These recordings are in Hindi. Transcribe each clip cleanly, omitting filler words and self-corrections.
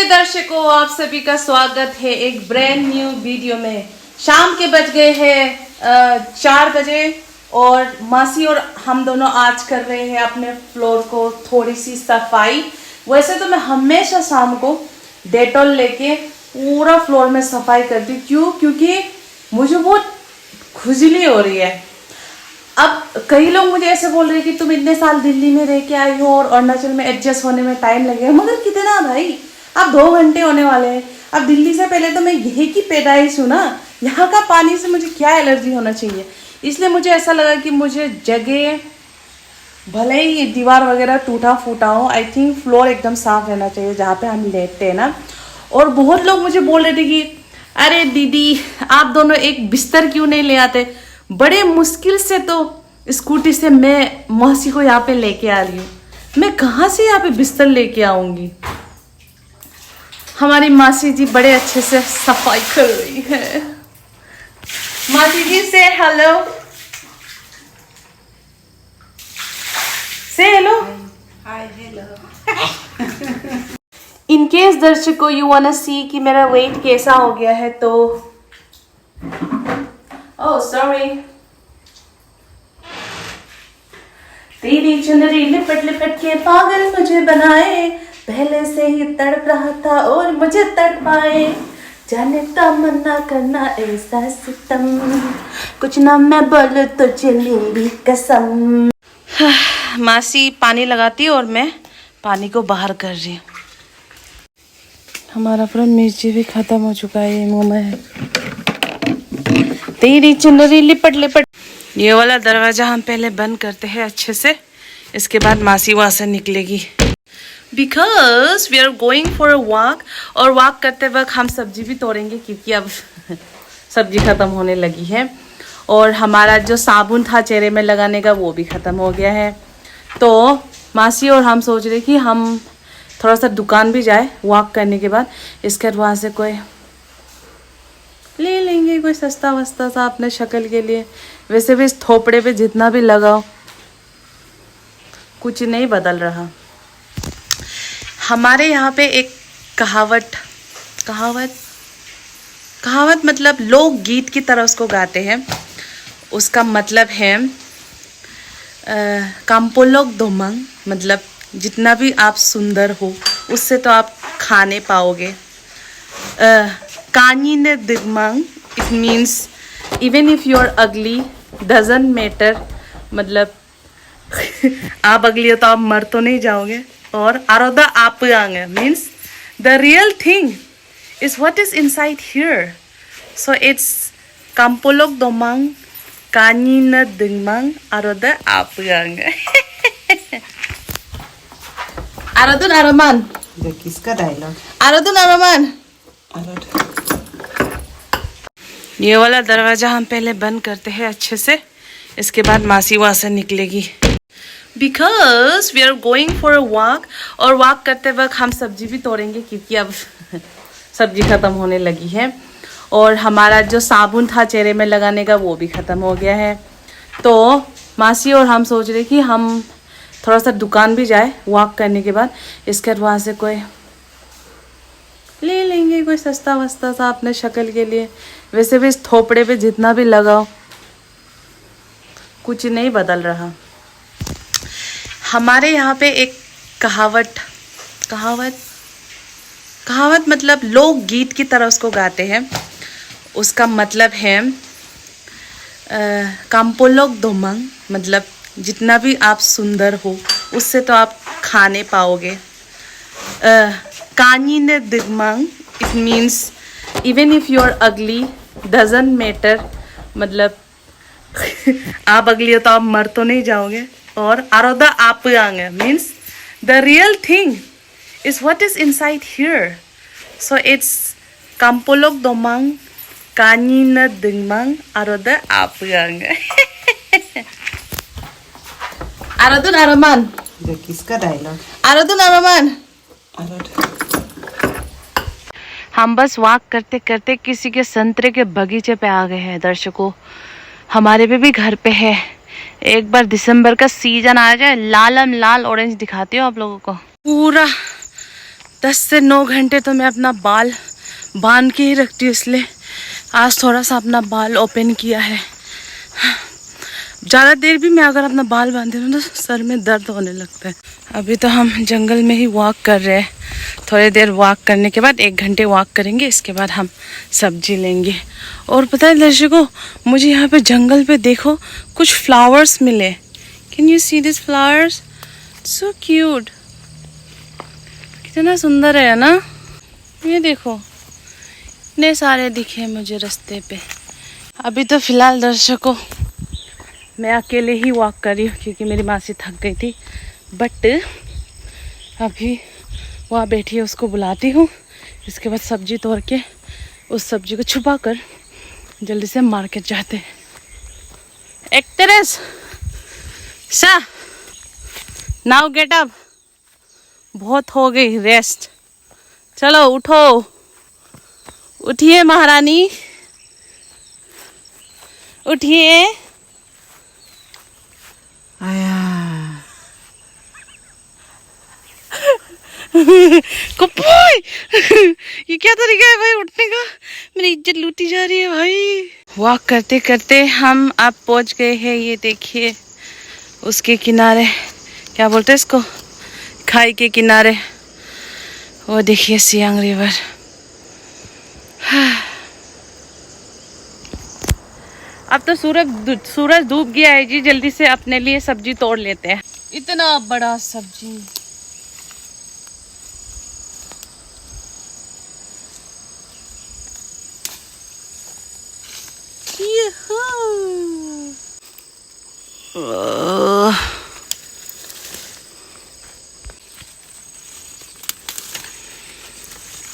नमस्ते दर्शकों, आप सभी का स्वागत है एक ब्रांड न्यू वीडियो में। शाम के बज गए हैं 4 बजे और मासी और हम दोनों आज कर रहे हैं अपने फ्लोर को थोड़ी सी सफाई। वैसे तो मैं हमेशा शाम को डेटॉल लेके पूरा फ्लोर में सफाई करती हूँ, क्योंकि मुझे बहुत खुजली हो रही है। अब कई लोग मुझे ऐसे बोल रहे हैं कि तुम इतने साल दिल्ली में रह के आई हो और अरुणाचल में एडजस्ट होने में टाइम लगेगा, मगर कितना भाई, अब 2 घंटे होने वाले हैं। अब दिल्ली से पहले तो मैं यही की पैदाइश हूँ ना, यहाँ का पानी से मुझे क्या एलर्जी होना चाहिए। इसलिए मुझे ऐसा लगा कि मुझे जगह, भले ही दीवार वगैरह टूटा फूटा हो, आई थिंक फ्लोर एकदम साफ रहना चाहिए जहाँ पे हम लेटते हैं ना। और बहुत लोग मुझे बोल रहे थे कि अरे दीदी, आप दोनों एक बिस्तर क्यों नहीं ले आते। बड़े मुश्किल से तो स्कूटी से मैं मौसी को यहाँ पे लेके आ रही हूँ। मैं कहाँ से यहाँ पे बिस्तर लेके आऊंगी। हमारी मासी जी बड़े अच्छे से सफाई कर रही है। मासी जी से हेलो, से hello. Hi hello. In case दर्शकों यू वांना सी कि मेरा वेट कैसा हो गया है, तो ओह सॉरी। तेरी चुनरी लिपट लिपट के पागल मुझे बनाए, पहले से ही तड़प रहा था और मुझे तड़पाए, जाने तमन्ना करना ऐसा सितम, कुछ ना मैं बोलूं तो चलेगी कसम। मासी पानी लगाती है और मैं पानी को बाहर कर रही हूँ। हमारा पूरा मिर्ची भी खत्म हो चुका है मुंह में। तेरी चुनरी लिपट लिपट। ये वाला दरवाजा हम पहले बंद करते हैं अच्छे से, इसके बाद मासी वहां से निकलेगी। Because we are going for a walk, और वॉक करते वक्त हम सब्जी भी तोड़ेंगे, क्योंकि अब सब्जी खत्म होने लगी है। और हमारा जो साबुन था चेहरे में लगाने का वो भी खत्म हो गया है। तो मासी और हम सोच रहे कि हम थोड़ा सा दुकान भी जाए वॉक करने के बाद, इसके बाद वहाँ से कोई ले लेंगे, कोई सस्ता वस्ता सा अपने शक्ल के लिए। वैसे भी इस थोपड़े पे जितना भी लगाओ कुछ नहीं बदल रहा। हमारे यहाँ पे एक कहावत मतलब लोकगीत की तरह उसको गाते हैं। उसका मतलब है काम्पोलोक दोमंग, मतलब जितना भी आप सुंदर हो उससे तो आप खाने पाओगे। कानी ने दिगमंग, it means even if you are ugly doesn't matter, मतलब आप अगली हो तो आप मर तो नहीं जाओगे। और आरोदा आप आएंगे means the real thing is what is inside here. So it's काम्पोलोक दोमंग कानी न दिगमंग आरोदा आप आएंगे। आरोदन आरोमान, ये किसका डायलॉग? आरोदन आरोमान। ये वाला दरवाजा हम पहले बंद करते हैं अच्छे से, इसके बाद मासी वहां से निकलेगी। Because we are going for a walk, और वॉक करते वक्त हम सब्जी भी तोड़ेंगे, क्योंकि अब सब्जी खत्म होने लगी है। और हमारा जो साबुन था चेहरे में लगाने का वो भी खत्म हो गया है। तो मासी और हम सोच रहे कि हम थोड़ा सा दुकान भी जाए वॉक करने के बाद, इसके बाद वहाँ से कोई ले लेंगे, कोई सस्ता वस्ता सा अपने शक्ल के लिए। वैसे भी इस थोपड़े पे जितना भी लगाओ कुछ नहीं बदल रहा। हमारे यहाँ पे एक कहावत मतलब लोकगीत की तरह उसको गाते हैं। उसका मतलब है काम्पोलोक दोमंग, मतलब जितना भी आप सुंदर हो उससे तो आप खाने पाओगे। कानी ने दिगमंग, it means even if you are ugly doesn't matter, मतलब आप अगली हो तो आप मर तो नहीं जाओगे। और आरोदा आप आएंगे means the real thing is what is inside here. So it's काम्पोलोक दोमंग कानी न दिगमंग आरोदा आप आएंगे। आरोदन आरोमान, ये किसका डायलॉग? आरोदन आरोमान। हम बस वॉक करते करते किसी के संतरे के बगीचे पे आ गए हैं दर्शकों। हमारे भी घर पे है। एक बार दिसंबर का सीजन आ जाए, लालम लाल ऑरेंज दिखाती हूँ आप लोगों को। 10 से 9 घंटे तो मैं अपना बाल बांध के ही रखती हूँ, इसलिए आज थोड़ा सा अपना बाल ओपन किया है। ज़्यादा देर भी मैं अगर अपना बाल बांधती हूँ तो सर में दर्द होने लगता है। अभी तो हम जंगल में ही वॉक कर रहे हैं। थोड़ी देर वॉक करने के बाद 1 घंटे वॉक करेंगे, इसके बाद हम सब्जी लेंगे। और पता है दर्शकों, मुझे यहाँ पे जंगल पे देखो कुछ फ्लावर्स मिले। Can you see this flowers? So cute, कितना सुंदर है ना। ये देखो इतने सारे दिखे मुझे रास्ते पे। अभी तो फिलहाल दर्शकों मैं अकेले ही वॉक कर रही हूँ क्योंकि मेरी मासी थक गई थी। बट अभी वहाँ बैठी है, उसको बुलाती हूँ। इसके बाद सब्जी तोड़ के उस सब्जी को छुपा कर जल्दी से मार्केट जाते हैं। एक्ट्रेस सा नाउ गेट अप, बहुत हो गई रेस्ट, चलो उठो, उठिए महारानी, उठिए। आया कपूई ये क्या तरीका है भाई उठने का? मेरी इज्जत लूटी जा रही है भाई। वॉक करते करते हम अब पहुंच गए हैं। ये देखिए उसके किनारे, क्या बोलते हैं इसको, खाई के किनारे। वो देखिए सियांग रिवर। अब तो सूरज डूब गया है जी। जल्दी से अपने लिए सब्जी तोड़ लेते हैं। इतना बड़ा सब्जी,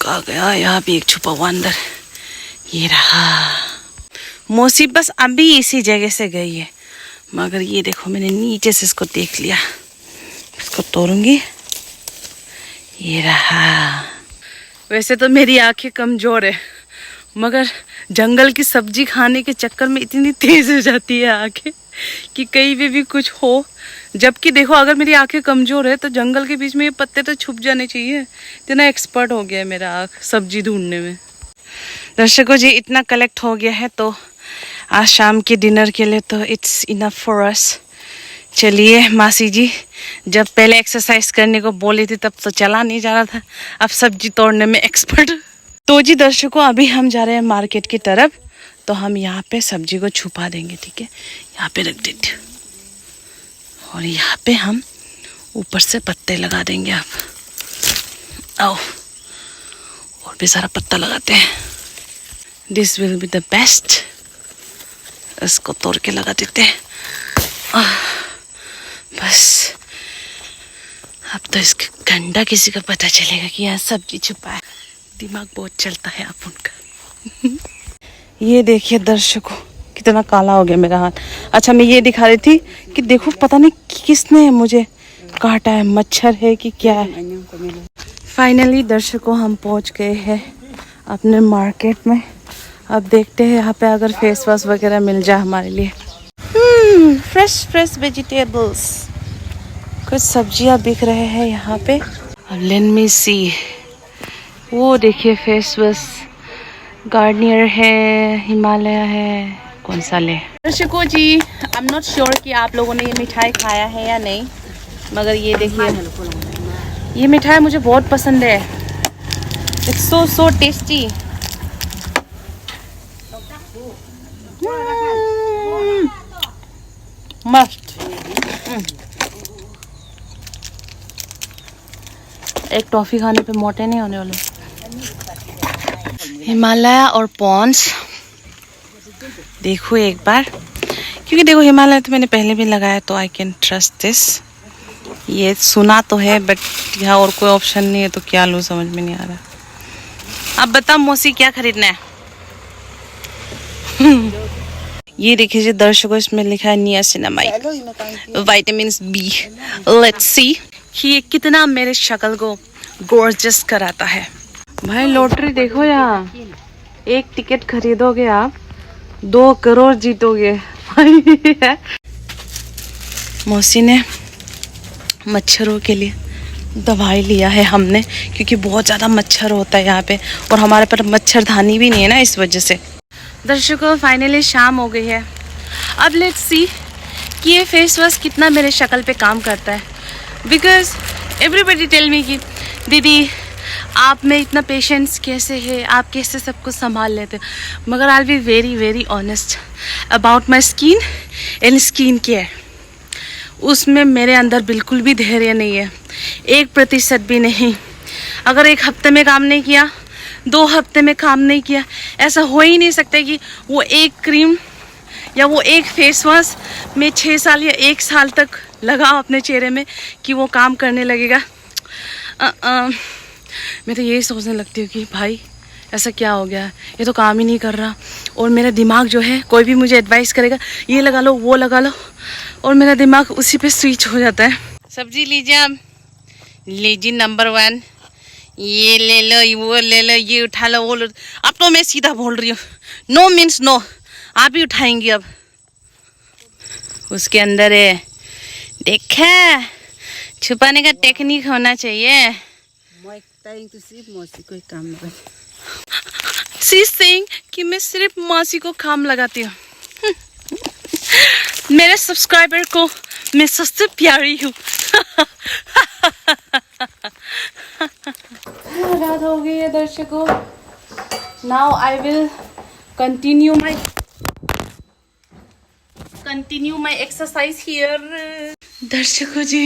कहाँ गया? यहाँ भी एक छुपा हुआ अंदर, ये रहा। मौसी बस अभी इसी जगह से गई है, मगर ये देखो मैंने नीचे से इसको देख लिया। इसको तोड़ूंगी, ये रहा। वैसे तो मेरी आंखें कमजोर है, मगर जंगल की सब्जी खाने के चक्कर में इतनी तेज हो जाती है आंखें कि कहीं भी कुछ हो। जबकि देखो अगर मेरी आंखें कमजोर है तो जंगल के बीच में ये पत्ते तो छुप जाने चाहिए। इतना एक्सपर्ट हो गया है मेरा आँख सब्जी ढूंढने में। दर्शकों जी इतना कलेक्ट हो गया है तो आज शाम के डिनर के लिए तो इट्स इनफ फॉर अस। चलिए मासी जी जब पहले एक्सरसाइज करने को बोली थी तब तो चला नहीं जा रहा था, अब सब्जी तोड़ने में एक्सपर्ट। तो जी दर्शकों अभी हम जा रहे हैं मार्केट की तरफ, तो हम यहाँ पे सब्जी को छुपा देंगे, ठीक है। यहाँ पे रख देते और यहाँ पे हम ऊपर से पत्ते लगा देंगे। आप आओ और भी सारा पत्ता लगाते हैं। This will be the best. इसको तोड़ के लगा देते हैं। बस अब तो इसका गंदा किसी का पता चलेगा कि यहाँ सब्जी छुपा है। दिमाग बहुत चलता है आप उनका। ये देखिए दर्शकों कितना काला हो गया मेरा हाथ। अच्छा मैं ये दिखा रही थी कि देखो पता नहीं किसने मुझे काटा है, मच्छर है कि क्या है। फाइनली दर्शकों हम पहुंच गए हैं अपने मार्केट में। अब देखते हैं यहाँ पे अगर फेस वॉश वगैरह मिल जाए हमारे लिए। फ्रेश वेजिटेबल्स, कुछ सब्जियां बिक रहे हैं यहाँ पे। अब लेट मी सी, वो देखिए फेस वॉश गार्नियर है, हिमालय है, कौन सा ले। दर्शकों जी आई एम नॉट श्योर कि आप लोगों ने ये मिठाई खाया है या नहीं, मगर ये देखिए ये मिठाई मुझे बहुत पसंद है। It's so tasty. मस्त। एक टॉफी खाने पे मोटे नहीं होने वाले। हिमालय और पॉन्ड्स देखो एक बार, क्योंकि देखो हिमालय तो मैंने पहले भी लगाया तो आई कैन ट्रस्ट दिस। ये सुना तो है बट यहाँ और कोई ऑप्शन नहीं है तो क्या लूँ समझ में नहीं आ रहा। अब बता मौसी क्या खरीदना है? ये देखिए दर्शकों इसमें लिखा है niacinamide vitamin B. Let's see कि ये कितना मेरे शक्ल को गॉर्जियस कराता है। भाई लॉटरी देखो यहाँ, एक टिकट खरीदोगे आप 2 करोड़ जीतोगे। मौसी ने मच्छरों के लिए दवाई लिया है हमने क्योंकि बहुत ज़्यादा मच्छर होता है यहाँ पे, और हमारे पर मच्छरदानी भी नहीं है ना, इस वजह से। दर्शकों, फाइनली शाम हो गई है। अब लेट्स सी कि ये फेस वॉश कितना मेरे शक्ल पे काम करता है, बिकॉज एवरीबडी टेल मी कि दीदी आप में इतना पेशेंस कैसे है, आप कैसे सब कुछ संभाल लेते हो। मगर I will be very very honest about my skin and skin care. उसमें मेरे अंदर बिल्कुल भी धैर्य नहीं है, 1% भी नहीं। अगर 1 हफ्ते में काम नहीं किया, 2 हफ्ते में काम नहीं किया, ऐसा हो ही नहीं सकता कि वो एक क्रीम या वो एक फेस वॉश में 6 साल या 1 साल तक लगाओ अपने चेहरे में कि वो काम करने लगेगा। मैं तो यही सोचने लगती हूँ कि भाई ऐसा क्या हो गया, ये तो काम ही नहीं कर रहा। और मेरा दिमाग जो है, कोई भी मुझे एडवाइस करेगा ये लगा लो वो लगा लो, और मेरा दिमाग उसी पे स्विच हो जाता है। सब्जी लीजिए आप, लीजिए नंबर 1, ये ले लो, वो ले लो, ये उठा लो, वो लो। अब तो मैं सीधा बोल रही हूँ, नो मीन्स नो, आप ही उठाएंगी अब। उसके अंदर है, देखा, छुपाने का टेक्निक होना चाहिए। शी सेइंग कि मैं सिर्फ मौसी को काम लगाती हूँ। मेरे सब्सक्राइबर को मैं सबसे प्यारी हूँ। रात हो गई है दर्शकों। Now I will continue my exercise here. दर्शकों जी,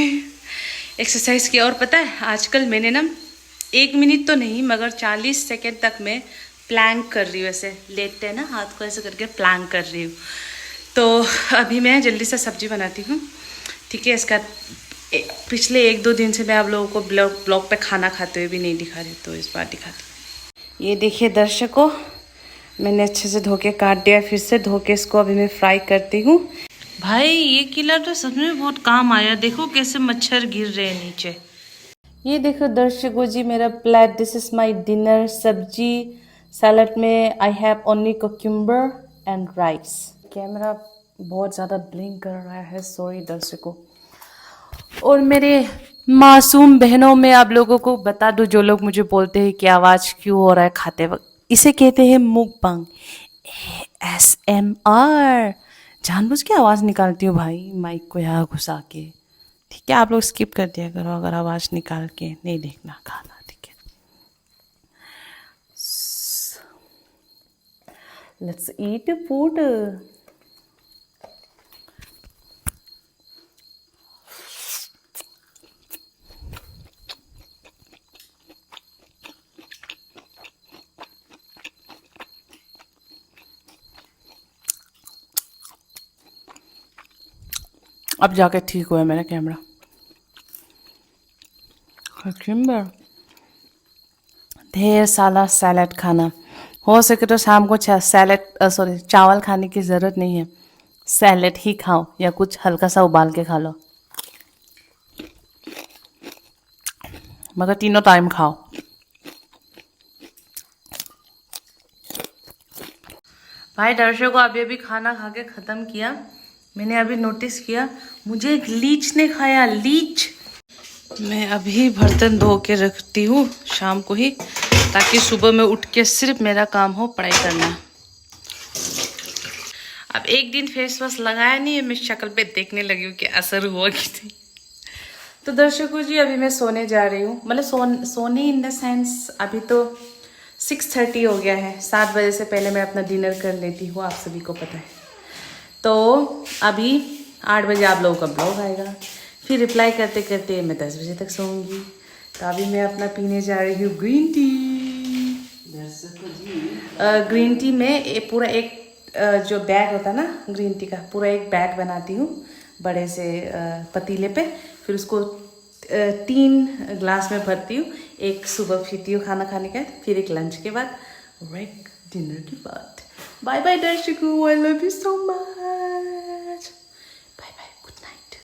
एक्सरसाइज किया, और पता है आजकल मैंने ना 1 मिनट तो नहीं मगर 40 सेकेंड तक मैं प्लैंक कर रही हूँ। ऐसे लेटते हैं ना, हाथ को ऐसे करके प्लैंक कर रही हूँ। तो अभी मैं जल्दी से सब्जी बनाती हूँ, ठीक है। इसका पिछले 1-2 दिन से मैं आप लोगों को ब्लॉग पे खाना खाते हुए भी नहीं दिखा रही, तो इस बार दिखाती हूँ। ये देखिए दर्शकों, मैंने अच्छे से धो के काट दिया, फिर से धो के इसको अभी मैं फ्राई करती हूँ। भाई ये किलर तो सच में बहुत काम आया, देखो कैसे मच्छर गिर रहे हैं नीचे। ये देखो दर्शकों जी मेरा plate, this is my dinner. सब्जी सैलड में I have only cucumber and rice. Camera बहुत ज़्यादा ब्लिंक कर रहा है, सॉरी दर्शकों। और मेरे मासूम बहनों में आप लोगों को बता दूं, जो लोग मुझे बोलते हैं कि आवाज़ क्यों हो रहा है खाते वक्त, इसे कहते हैं मुकबंग, ASMR। जानबूझ के आवाज़ निकालती हूँ भाई माइक को यहाँ घुसा के, ठीक है। आप लोग स्किप कर दिया करो अगर आवाज़ निकाल के नहीं देखना खाना, ठीक है। Let's eat food. अब जाके ठीक हुआ मेरा कैमरा। कुकुम्बर, ढेर सारा सैलड खाना, हो सके तो शाम को चावल खाने की ज़रूरत नहीं है, सैलड ही खाओ या कुछ हल्का सा उबाल के खा लो, मगर तीनों टाइम खाओ। भाई दर्शकों, अभी खाना खा के ख़त्म किया। मैंने अभी नोटिस किया मुझे एक लीच ने खाया, लीच। मैं अभी बर्तन धो के रखती हूँ शाम को ही, ताकि सुबह में उठ के सिर्फ मेरा काम हो पढ़ाई करना। अब 1 दिन फेस वॉश लगाया नहीं है, मैं शक्ल पे देखने लगी हूँ कि असर हुआ कि नहीं। तो दर्शकों जी अभी मैं सोने जा रही हूँ, मतलब सोने इन द सेंस अभी तो 6:30 हो गया है। 7 बजे से पहले मैं अपना डिनर कर लेती हूँ, आप सभी को पता है। तो अभी 8 बजे आप लोगों का ब्लॉग आएगा, फिर रिप्लाई करते करते मैं 10 बजे तक सोऊंगी। तो अभी मैं अपना पीने जा रही हूँ ग्रीन टी। ग्रीन टी में पूरा एक जो बैग होता है ना ग्रीन टी का, पूरा एक बैग बनाती हूँ बड़े से पतीले पे, फिर उसको 3 ग्लास में भरती हूँ। एक सुबह पीती हूँ खाना खाने के बाद, फिर एक लंच के बाद और एक डिनर के बाद। बाय बाय दर्शकों, I love you so much.